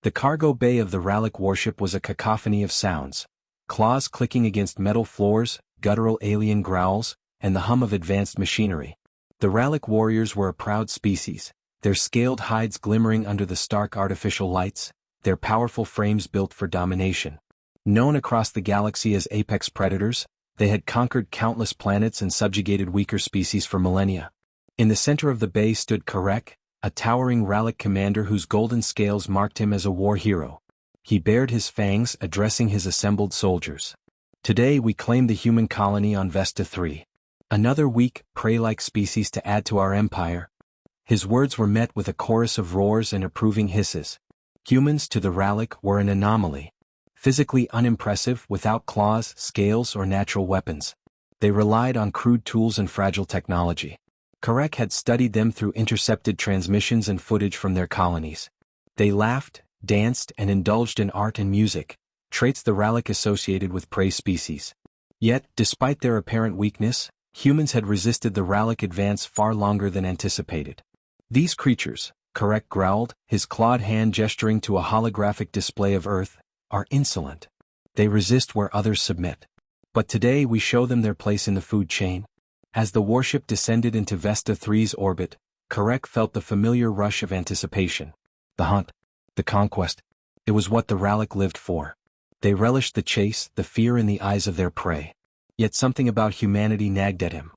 The cargo bay of the Rallic warship was a cacophony of sounds. Claws clicking against metal floors, guttural alien growls, and the hum of advanced machinery. The Rallic warriors were a proud species, their scaled hides glimmering under the stark artificial lights, their powerful frames built for domination. Known across the galaxy as apex predators, they had conquered countless planets and subjugated weaker species for millennia. In the center of the bay stood Karek, a towering Rallic commander whose golden scales marked him as a war hero. He bared his fangs, addressing his assembled soldiers. Today we claim the human colony on Vesta 3. Another weak, prey-like species to add to our empire. His words were met with a chorus of roars and approving hisses. Humans to the Rallic were an anomaly. Physically unimpressive, without claws, scales, or natural weapons. They relied on crude tools and fragile technology. Karek had studied them through intercepted transmissions and footage from their colonies. They laughed, danced, and indulged in art and music, traits the Rallic associated with prey species. Yet, despite their apparent weakness, humans had resisted the Rallic advance far longer than anticipated. These creatures, Karek growled, his clawed hand gesturing to a holographic display of Earth, are insolent. They resist where others submit. But today we show them their place in the food chain. As the warship descended into Vesta 3's orbit, Karek felt the familiar rush of anticipation. The hunt. The conquest. It was what the Rallic lived for. They relished the chase, the fear in the eyes of their prey. Yet something about humanity nagged at him.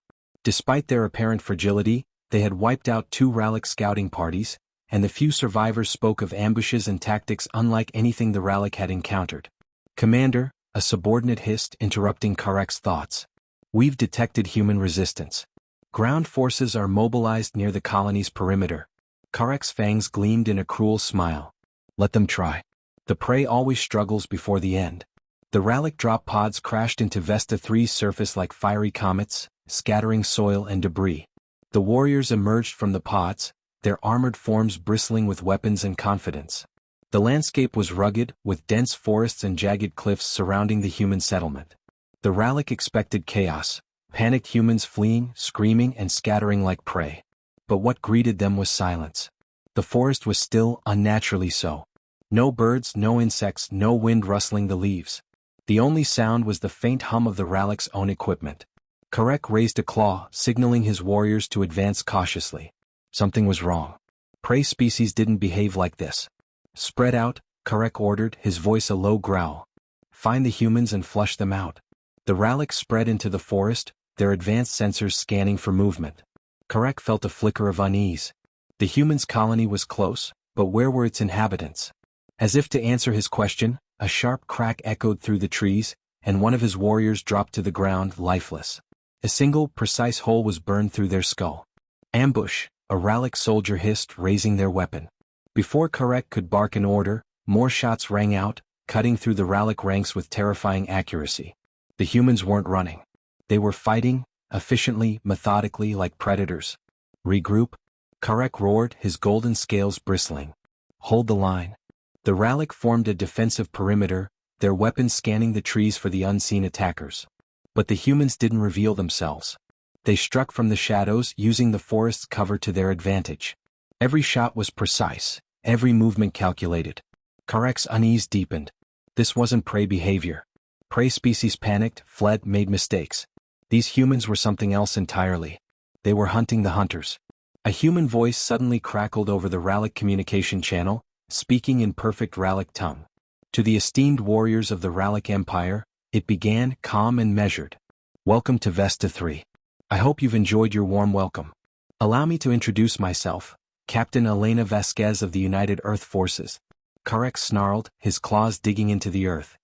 Despite their apparent fragility, they had wiped out 2 Rallic scouting parties, and the few survivors spoke of ambushes and tactics unlike anything the Rallic had encountered. "Commander," a subordinate hissed, interrupting Karek's thoughts. "We've detected human resistance. Ground forces are mobilized near the colony's perimeter." Karek's fangs gleamed in a cruel smile. "Let them try. The prey always struggles before the end." The Rallic drop pods crashed into Vesta 3's surface like fiery comets, scattering soil and debris. The warriors emerged from the pods, their armored forms bristling with weapons and confidence. The landscape was rugged, with dense forests and jagged cliffs surrounding the human settlement. The Rallic expected chaos, panicked humans fleeing, screaming, and scattering like prey. But what greeted them was silence. The forest was still, unnaturally so. No birds, no insects, no wind rustling the leaves. The only sound was the faint hum of the Rallic's own equipment. Karek raised a claw, signaling his warriors to advance cautiously. Something was wrong. Prey species didn't behave like this. "Spread out," Karek ordered, his voice a low growl. "Find the humans and flush them out." The Rallic spread into the forest, their advanced sensors scanning for movement. Karek felt a flicker of unease. The humans' colony was close, but where were its inhabitants? As if to answer his question, a sharp crack echoed through the trees, and one of his warriors dropped to the ground, lifeless. A single, precise hole was burned through their skull. "Ambush," a Rallic soldier hissed, raising their weapon. Before Karek could bark an order, more shots rang out, cutting through the Rallic ranks with terrifying accuracy. The humans weren't running. They were fighting, efficiently, methodically, like predators. "Regroup," Karek roared, his golden scales bristling. "Hold the line." The Rallic formed a defensive perimeter, their weapons scanning the trees for the unseen attackers. But the humans didn't reveal themselves. They struck from the shadows, using the forest's cover to their advantage. Every shot was precise, every movement calculated. Karek's unease deepened. This wasn't prey behavior. Prey species panicked, fled, made mistakes. These humans were something else entirely. They were hunting the hunters. A human voice suddenly crackled over the Rallic communication channel, speaking in perfect Rallic tongue. To the esteemed warriors of the Rallic Empire, it began, calm and measured. "Welcome to Vesta 3. I hope you've enjoyed your warm welcome. Allow me to introduce myself, Captain Elena Vasquez of the United Earth Forces." Karek snarled, his claws digging into the earth.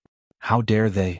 "How dare they?"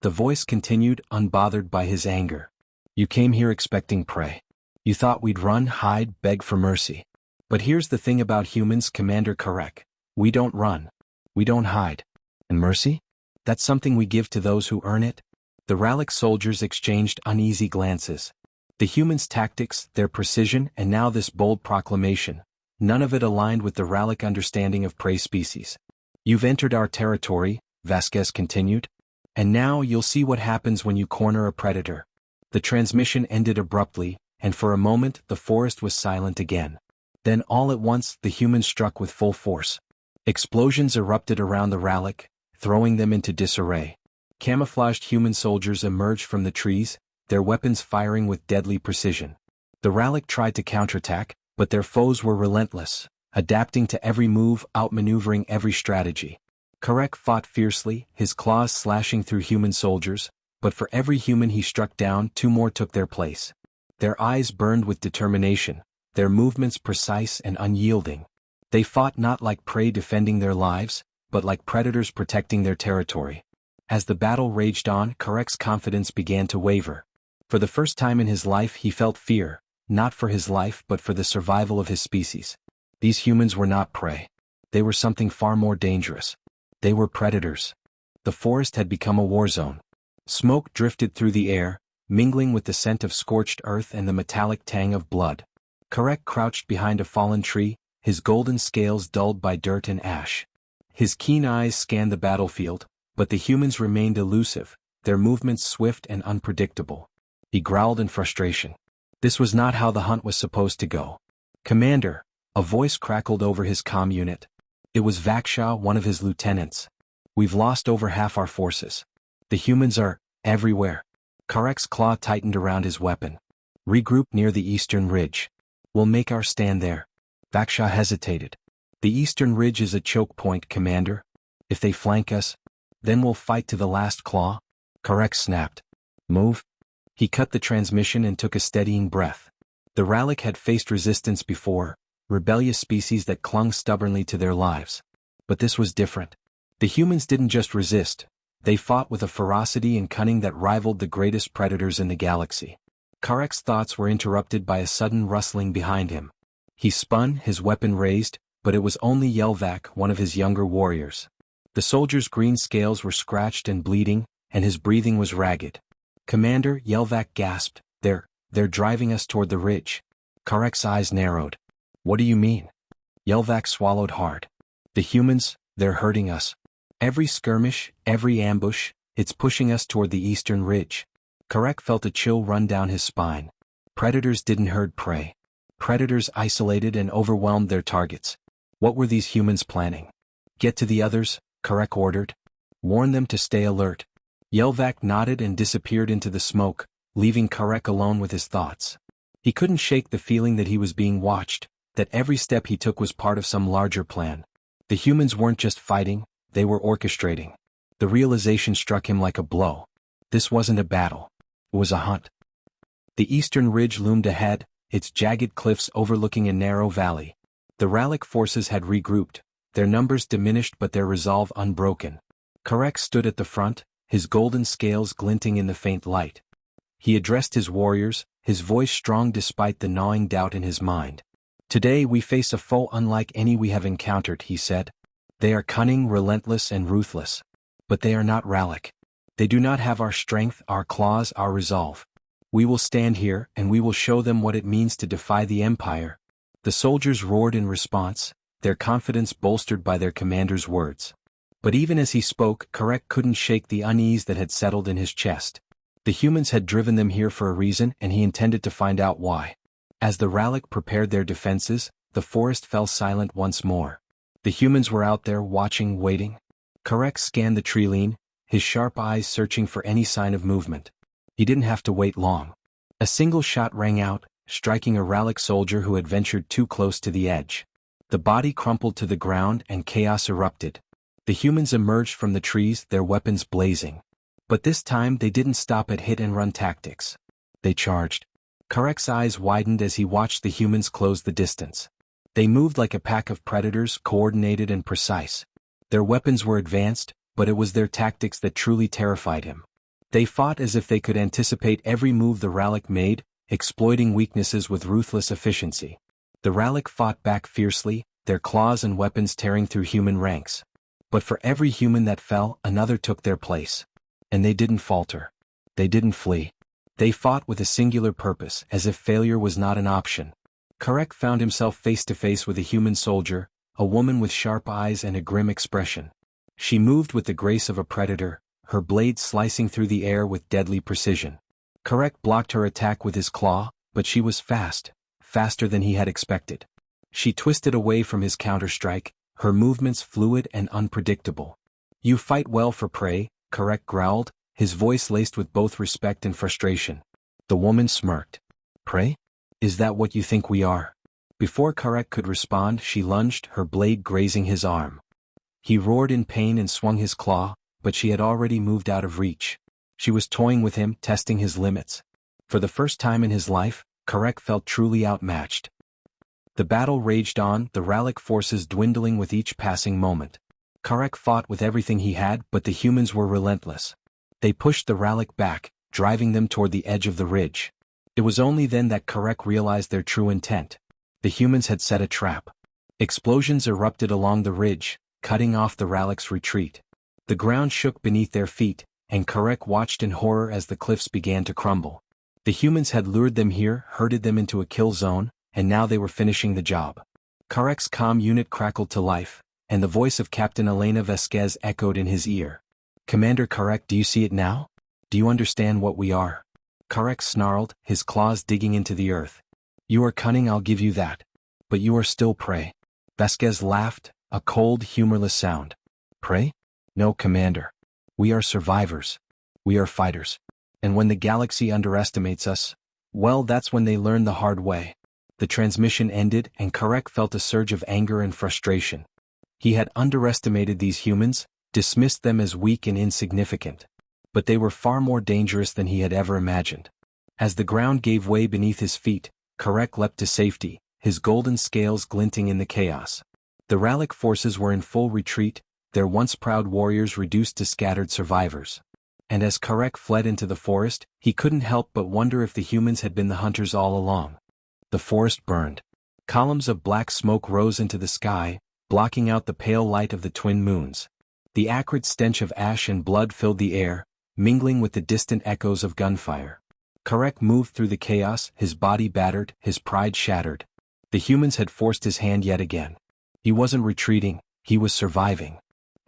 The voice continued, unbothered by his anger. "You came here expecting prey. You thought we'd run, hide, beg for mercy. But here's the thing about humans, Commander Karek. We don't run. We don't hide. And mercy? That's something we give to those who earn it." The Rallic soldiers exchanged uneasy glances. The humans' tactics, their precision, and now this bold proclamation. None of it aligned with the Rallic understanding of prey species. "You've entered our territory," Vasquez continued. "And now you'll see what happens when you corner a predator." The transmission ended abruptly, and for a moment the forest was silent again. Then all at once the humans struck with full force. Explosions erupted around the Rallic, throwing them into disarray. Camouflaged human soldiers emerged from the trees, their weapons firing with deadly precision. The Rallic tried to counterattack, but their foes were relentless, adapting to every move, outmaneuvering every strategy. Karek fought fiercely, his claws slashing through human soldiers, but for every human he struck down, two more took their place. Their eyes burned with determination, their movements precise and unyielding. They fought not like prey defending their lives, but like predators protecting their territory. As the battle raged on, Karek's confidence began to waver. For the first time in his life he felt fear, not for his life but for the survival of his species. These humans were not prey. They were something far more dangerous. They were predators. The forest had become a war zone. Smoke drifted through the air, mingling with the scent of scorched earth and the metallic tang of blood. Karek crouched behind a fallen tree, his golden scales dulled by dirt and ash. His keen eyes scanned the battlefield, but the humans remained elusive, their movements swift and unpredictable. He growled in frustration. This was not how the hunt was supposed to go. "Commander," a voice crackled over his comm unit. It was Vaksha, one of his lieutenants. "We've lost over half our forces. The humans are everywhere." Karek's claw tightened around his weapon. "Regroup near the eastern ridge. We'll make our stand there." Vaksha hesitated. "The eastern ridge is a choke point, Commander. If they flank us, then we'll fight to the last claw." Karek snapped. "Move." He cut the transmission and took a steadying breath. The Rallic had faced resistance before, rebellious species that clung stubbornly to their lives. But this was different. The humans didn't just resist, they fought with a ferocity and cunning that rivaled the greatest predators in the galaxy. Karek's thoughts were interrupted by a sudden rustling behind him. He spun, his weapon raised, but it was only Yelvac, one of his younger warriors. The soldier's green scales were scratched and bleeding, and his breathing was ragged. "Commander," Yelvac gasped, they're driving us toward the ridge." Karek's eyes narrowed. "What do you mean?" Yelvac swallowed hard. "The humans, they're hurting us. Every skirmish, every ambush, it's pushing us toward the eastern ridge." Karek felt a chill run down his spine. Predators didn't herd prey. Predators isolated and overwhelmed their targets. What were these humans planning? "Get to the others," Karek ordered. "Warn them to stay alert." Yelvac nodded and disappeared into the smoke, leaving Karek alone with his thoughts. He couldn't shake the feeling that he was being watched, that every step he took was part of some larger plan. The humans weren't just fighting, they were orchestrating. The realization struck him like a blow. This wasn't a battle. It was a hunt. The eastern ridge loomed ahead, its jagged cliffs overlooking a narrow valley. The Rallic forces had regrouped, their numbers diminished but their resolve unbroken. Karek stood at the front, his golden scales glinting in the faint light. He addressed his warriors, his voice strong despite the gnawing doubt in his mind. "Today we face a foe unlike any we have encountered," he said. "They are cunning, relentless, and ruthless. But they are not Rallic. They do not have our strength, our claws, our resolve. We will stand here, and we will show them what it means to defy the Empire." The soldiers roared in response, their confidence bolstered by their commander's words. But even as he spoke, Karek couldn't shake the unease that had settled in his chest. The humans had driven them here for a reason, and he intended to find out why. As the Rallic prepared their defenses, the forest fell silent once more. The humans were out there watching, waiting. Karek scanned the treeline, his sharp eyes searching for any sign of movement. He didn't have to wait long. A single shot rang out, striking a Rallic soldier who had ventured too close to the edge. The body crumpled to the ground and chaos erupted. The humans emerged from the trees, their weapons blazing. But this time they didn't stop at hit-and-run tactics. They charged. Karek's eyes widened as he watched the humans close the distance. They moved like a pack of predators, coordinated and precise. Their weapons were advanced, but it was their tactics that truly terrified him. They fought as if they could anticipate every move the Rallic made, exploiting weaknesses with ruthless efficiency. The Rallic fought back fiercely, their claws and weapons tearing through human ranks. But for every human that fell, another took their place. And they didn't falter. They didn't flee. They fought with a singular purpose, as if failure was not an option. Karek found himself face to face with a human soldier, a woman with sharp eyes and a grim expression. She moved with the grace of a predator, her blade slicing through the air with deadly precision. Karek blocked her attack with his claw, but she was fast, faster than he had expected. She twisted away from his counterstrike, her movements fluid and unpredictable. "You fight well for prey," Karek growled, his voice laced with both respect and frustration. The woman smirked. "Prey? Is that what you think we are?" Before Karek could respond, she lunged, her blade grazing his arm. He roared in pain and swung his claw, but she had already moved out of reach. She was toying with him, testing his limits. For the first time in his life, Karek felt truly outmatched. The battle raged on, the Rallic forces dwindling with each passing moment. Karek fought with everything he had, but the humans were relentless. They pushed the Rallic back, driving them toward the edge of the ridge. It was only then that Karek realized their true intent. The humans had set a trap. Explosions erupted along the ridge, cutting off the Rallic's retreat. The ground shook beneath their feet, and Karek watched in horror as the cliffs began to crumble. The humans had lured them here, herded them into a kill zone, and now they were finishing the job. Karek's comm unit crackled to life, and the voice of Captain Elena Vasquez echoed in his ear. "Commander Karek, do you see it now? Do you understand what we are?" Karek snarled, his claws digging into the earth. "You are cunning, I'll give you that. But you are still prey." Vasquez laughed, a cold, humorless sound. "Prey? No, Commander. We are survivors. We are fighters. And when the galaxy underestimates us, well, that's when they learn the hard way." The transmission ended, and Karek felt a surge of anger and frustration. He had underestimated these humans, dismissed them as weak and insignificant. But they were far more dangerous than he had ever imagined. As the ground gave way beneath his feet, Karek leapt to safety, his golden scales glinting in the chaos. The Rallic forces were in full retreat, their once proud warriors reduced to scattered survivors. And as Karek fled into the forest, he couldn't help but wonder if the humans had been the hunters all along. The forest burned. Columns of black smoke rose into the sky, blocking out the pale light of the twin moons. The acrid stench of ash and blood filled the air, mingling with the distant echoes of gunfire. Karek moved through the chaos, his body battered, his pride shattered. The humans had forced his hand yet again. He wasn't retreating, he was surviving.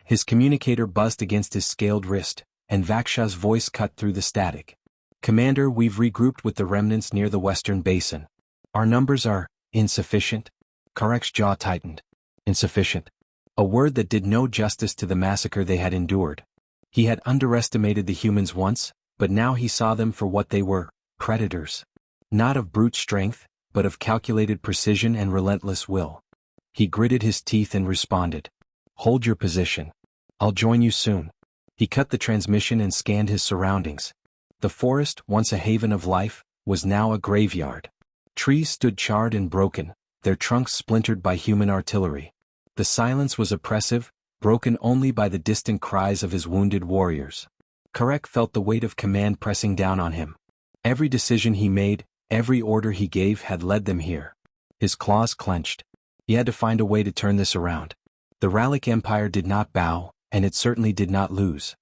His communicator buzzed against his scaled wrist, and Vaksha's voice cut through the static. "Commander, we've regrouped with the remnants near the western basin. Our numbers are insufficient." Karek's jaw tightened. Insufficient. A word that did no justice to the massacre they had endured. He had underestimated the humans once, but now he saw them for what they were, predators. Not of brute strength, but of calculated precision and relentless will. He gritted his teeth and responded. "Hold your position. I'll join you soon." He cut the transmission and scanned his surroundings. The forest, once a haven of life, was now a graveyard. Trees stood charred and broken, their trunks splintered by human artillery. The silence was oppressive, broken only by the distant cries of his wounded warriors. Karek felt the weight of command pressing down on him. Every decision he made, every order he gave had led them here. His claws clenched. He had to find a way to turn this around. The Rallic Empire did not bow, and it certainly did not lose.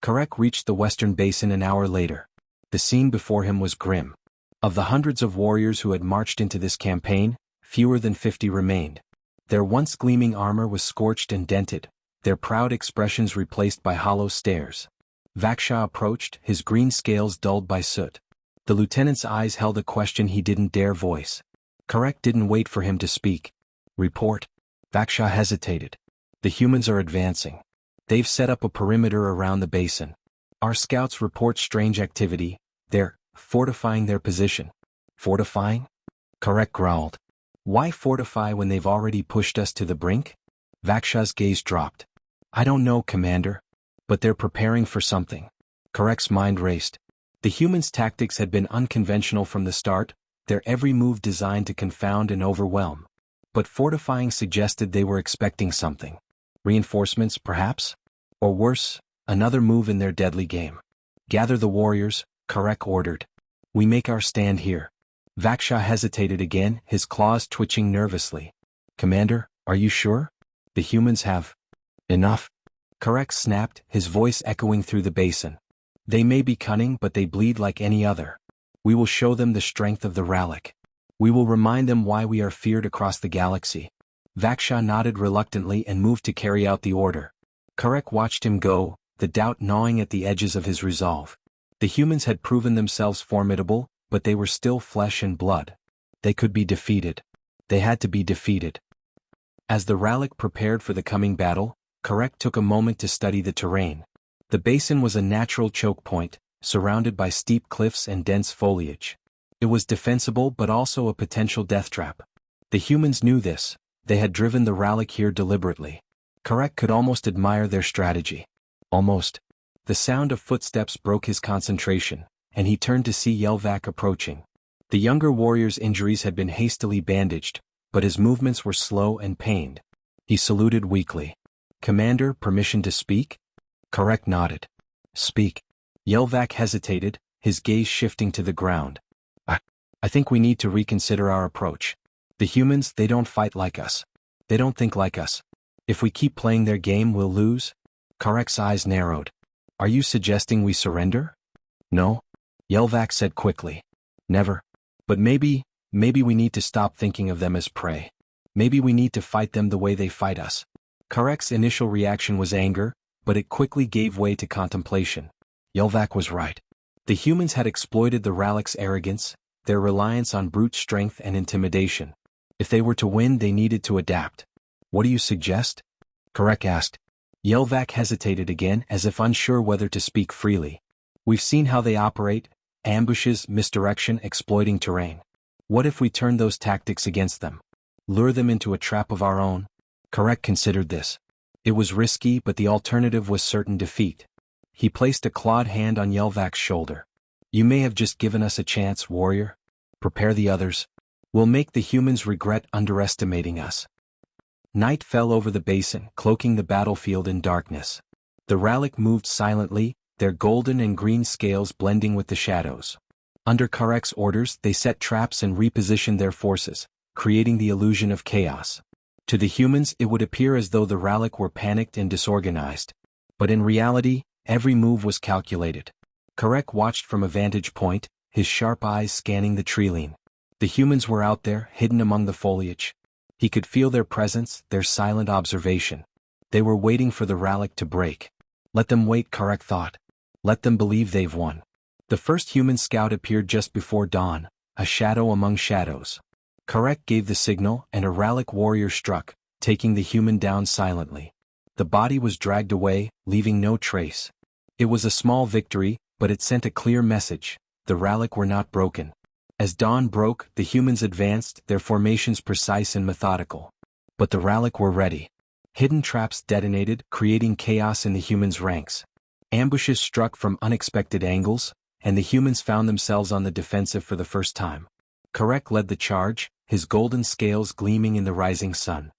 Karek reached the western basin an hour later. The scene before him was grim. Of the hundreds of warriors who had marched into this campaign, fewer than 50 remained. Their once gleaming armor was scorched and dented, their proud expressions replaced by hollow stares. Vaksha approached, his green scales dulled by soot. The lieutenant's eyes held a question he didn't dare voice. Karek didn't wait for him to speak. "Report." Vaksha hesitated. "The humans are advancing. They've set up a perimeter around the basin. Our scouts report strange activity. They're fortifying their position." "Fortifying?" Karek growled. "Why fortify when they've already pushed us to the brink?" Vaksha's gaze dropped. "I don't know, Commander. But they're preparing for something." Karek's mind raced. The humans' tactics had been unconventional from the start, their every move designed to confound and overwhelm. But fortifying suggested they were expecting something. Reinforcements, perhaps? Or worse, another move in their deadly game. "Gather the warriors," Karek ordered. "We make our stand here." Vaksha hesitated again, his claws twitching nervously. "Commander, are you sure? The humans have enough?" Karek snapped, his voice echoing through the basin. "They may be cunning, but they bleed like any other. We will show them the strength of the Rallic. We will remind them why we are feared across the galaxy." Vaksha nodded reluctantly and moved to carry out the order. Karek watched him go, the doubt gnawing at the edges of his resolve. The humans had proven themselves formidable, but they were still flesh and blood. They could be defeated. They had to be defeated. As the Rallic prepared for the coming battle, Karek took a moment to study the terrain. The basin was a natural choke point, surrounded by steep cliffs and dense foliage. It was defensible but also a potential death trap. The humans knew this. They had driven the Rallic here deliberately. Karek could almost admire their strategy. Almost. The sound of footsteps broke his concentration, and he turned to see Yelvac approaching. The younger warrior's injuries had been hastily bandaged, but his movements were slow and pained. He saluted weakly. "Commander, permission to speak?" Karek nodded. "Speak." Yelvac hesitated, his gaze shifting to the ground. I think we need to reconsider our approach. The humans, they don't fight like us. They don't think like us. If we keep playing their game, we'll lose." Karek's eyes narrowed. "Are you suggesting we surrender?" "No," Yelvac said quickly. "Never. But maybe we need to stop thinking of them as prey. Maybe we need to fight them the way they fight us." Karek's initial reaction was anger, but it quickly gave way to contemplation. Yelvac was right. The humans had exploited the Rallic's arrogance, their reliance on brute strength and intimidation. If they were to win, they needed to adapt. "What do you suggest?" Karek asked. Yelvac hesitated again, as if unsure whether to speak freely. "We've seen how they operate: ambushes, misdirection, exploiting terrain. What if we turn those tactics against them? Lure them into a trap of our own?" Karek considered this. It was risky, but the alternative was certain defeat. He placed a clawed hand on Yelvac's shoulder. "You may have just given us a chance, warrior. Prepare the others. We'll make the humans regret underestimating us." Night fell over the basin, cloaking the battlefield in darkness. The Rallic moved silently, their golden and green scales blending with the shadows. Under Karek's orders, they set traps and repositioned their forces, creating the illusion of chaos. To the humans, it would appear as though the Rallic were panicked and disorganized. But in reality, every move was calculated. Karek watched from a vantage point, his sharp eyes scanning the treeline. The humans were out there, hidden among the foliage. He could feel their presence, their silent observation. They were waiting for the Rallic to break. Let them wait, Karek thought. Let them believe they've won. The first human scout appeared just before dawn, a shadow among shadows. Karek gave the signal, and a Rallic warrior struck, taking the human down silently. The body was dragged away, leaving no trace. It was a small victory, but it sent a clear message: the Rallic were not broken. As dawn broke, the humans advanced, their formations precise and methodical. But the Rallic were ready. Hidden traps detonated, creating chaos in the humans' ranks. Ambushes struck from unexpected angles, and the humans found themselves on the defensive for the first time. Karek led the charge, his golden scales gleaming in the rising sun.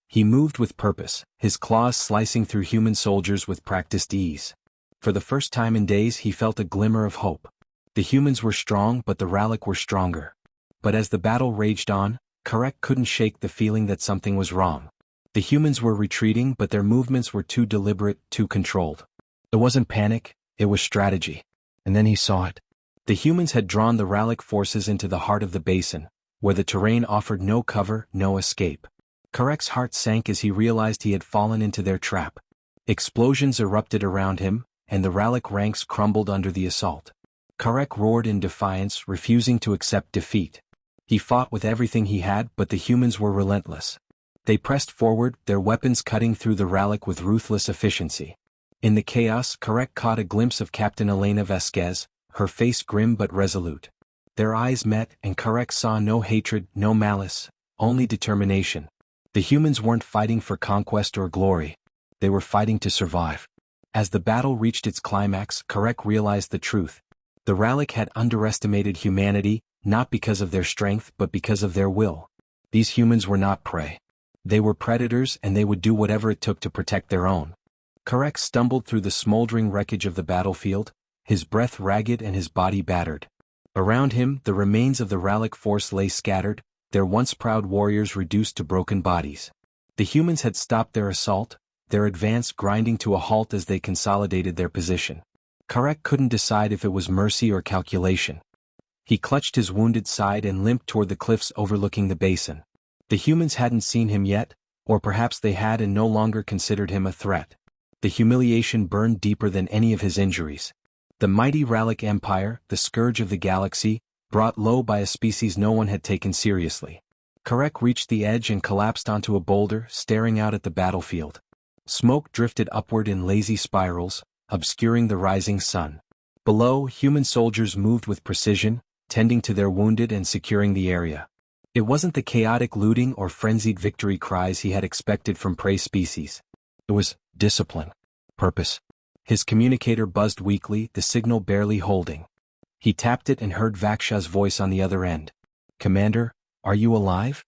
He moved with purpose, his claws slicing through human soldiers with practiced ease. For the first time in days, he felt a glimmer of hope. The humans were strong, but the Rallic were stronger. But as the battle raged on, Karek couldn't shake the feeling that something was wrong. The humans were retreating, but their movements were too deliberate, too controlled. It wasn't panic, it was strategy. And then he saw it. The humans had drawn the Rallic forces into the heart of the basin, where the terrain offered no cover, no escape. Karek's heart sank as he realized he had fallen into their trap. Explosions erupted around him, and the Rallic ranks crumbled under the assault. Karek roared in defiance, refusing to accept defeat. He fought with everything he had, but the humans were relentless. They pressed forward, their weapons cutting through the Rallic with ruthless efficiency. In the chaos, Karek caught a glimpse of Captain Elena Vasquez, her face grim but resolute. Their eyes met, and Karek saw no hatred, no malice, only determination. The humans weren't fighting for conquest or glory. They were fighting to survive. As the battle reached its climax, Karek realized the truth. The Rallic had underestimated humanity, not because of their strength but because of their will. These humans were not prey. They were predators, and they would do whatever it took to protect their own. Karek stumbled through the smoldering wreckage of the battlefield, his breath ragged and his body battered. Around him, the remains of the Rallic force lay scattered, their once proud warriors reduced to broken bodies. The humans had stopped their assault, their advance grinding to a halt as they consolidated their position. Karek couldn't decide if it was mercy or calculation. He clutched his wounded side and limped toward the cliffs overlooking the basin. The humans hadn't seen him yet, or perhaps they had and no longer considered him a threat. The humiliation burned deeper than any of his injuries. The mighty Rallic Empire, the scourge of the galaxy, brought low by a species no one had taken seriously. Karek reached the edge and collapsed onto a boulder, staring out at the battlefield. Smoke drifted upward in lazy spirals, obscuring the rising sun. Below, human soldiers moved with precision, tending to their wounded and securing the area. It wasn't the chaotic looting or frenzied victory cries he had expected from prey species. It was discipline. Purpose. His communicator buzzed weakly, the signal barely holding. He tapped it and heard Vaksha's voice on the other end. "Commander, are you alive?"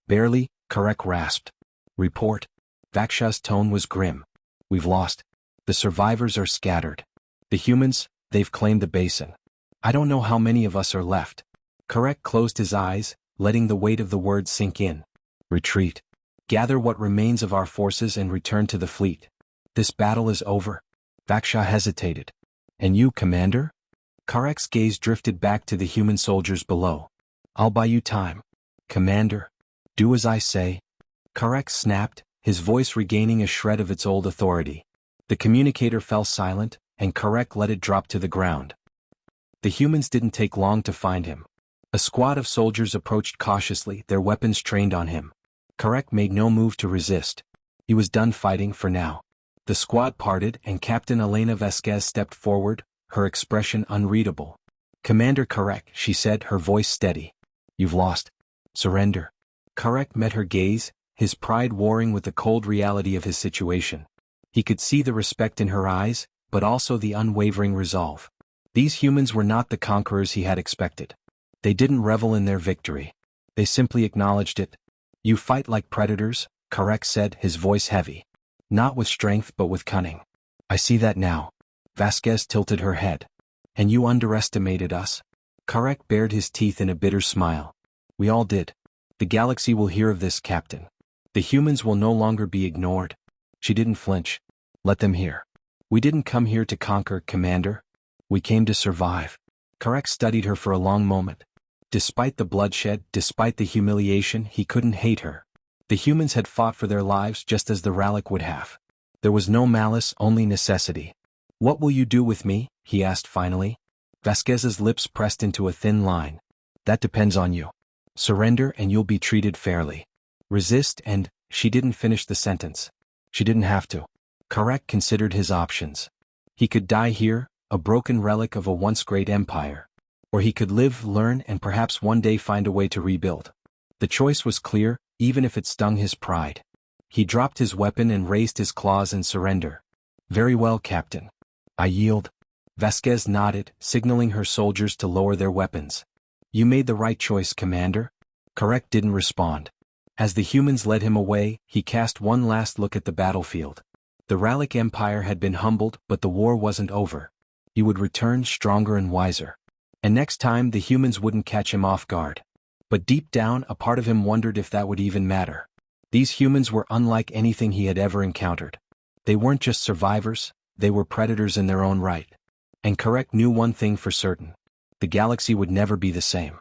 "Barely," Karek rasped. "Report." Vaksha's tone was grim. "We've lost. The survivors are scattered. The humans, they've claimed the basin. I don't know how many of us are left." Karek closed his eyes, letting the weight of the words sink in. "Retreat. Gather what remains of our forces and return to the fleet. This battle is over." Vaksha hesitated. "And you, Commander?" Karek's gaze drifted back to the human soldiers below. "I'll buy you time. Commander. Do as I say." Karek snapped, his voice regaining a shred of its old authority. The communicator fell silent, and Karek let it drop to the ground. The humans didn't take long to find him. A squad of soldiers approached cautiously, their weapons trained on him. Karek made no move to resist. He was done fighting for now. The squad parted and Captain Elena Vasquez stepped forward, her expression unreadable. "Commander Karek," she said, her voice steady. "You've lost. Surrender." Karek met her gaze, his pride warring with the cold reality of his situation. He could see the respect in her eyes, but also the unwavering resolve. These humans were not the conquerors he had expected. They didn't revel in their victory. They simply acknowledged it. "You fight like predators," Karek said, his voice heavy. "Not with strength but with cunning. I see that now." Vasquez tilted her head. "And you underestimated us." Karek bared his teeth in a bitter smile. "We all did. The galaxy will hear of this, Captain. The humans will no longer be ignored." She didn't flinch. "Let them hear. We didn't come here to conquer, Commander. We came to survive." Karek studied her for a long moment. Despite the bloodshed, despite the humiliation, he couldn't hate her. The humans had fought for their lives just as the Rallic would have. There was no malice, only necessity. "What will you do with me?" he asked finally. Vasquez's lips pressed into a thin line. "That depends on you. Surrender and you'll be treated fairly. Resist and—" She didn't finish the sentence. She didn't have to. Karek considered his options. He could die here, a broken relic of a once great empire. Or he could live, learn, and perhaps one day find a way to rebuild. The choice was clear, even if it stung his pride. He dropped his weapon and raised his claws in surrender. "Very well, Captain. I yield." Vasquez nodded, signaling her soldiers to lower their weapons. "You made the right choice, Commander." Karek didn't respond. As the humans led him away, he cast one last look at the battlefield. The Rallic Empire had been humbled, but the war wasn't over. He would return stronger and wiser. And next time the humans wouldn't catch him off guard. But deep down, a part of him wondered if that would even matter. These humans were unlike anything he had ever encountered. They weren't just survivors, they were predators in their own right. And Karek knew one thing for certain. The galaxy would never be the same.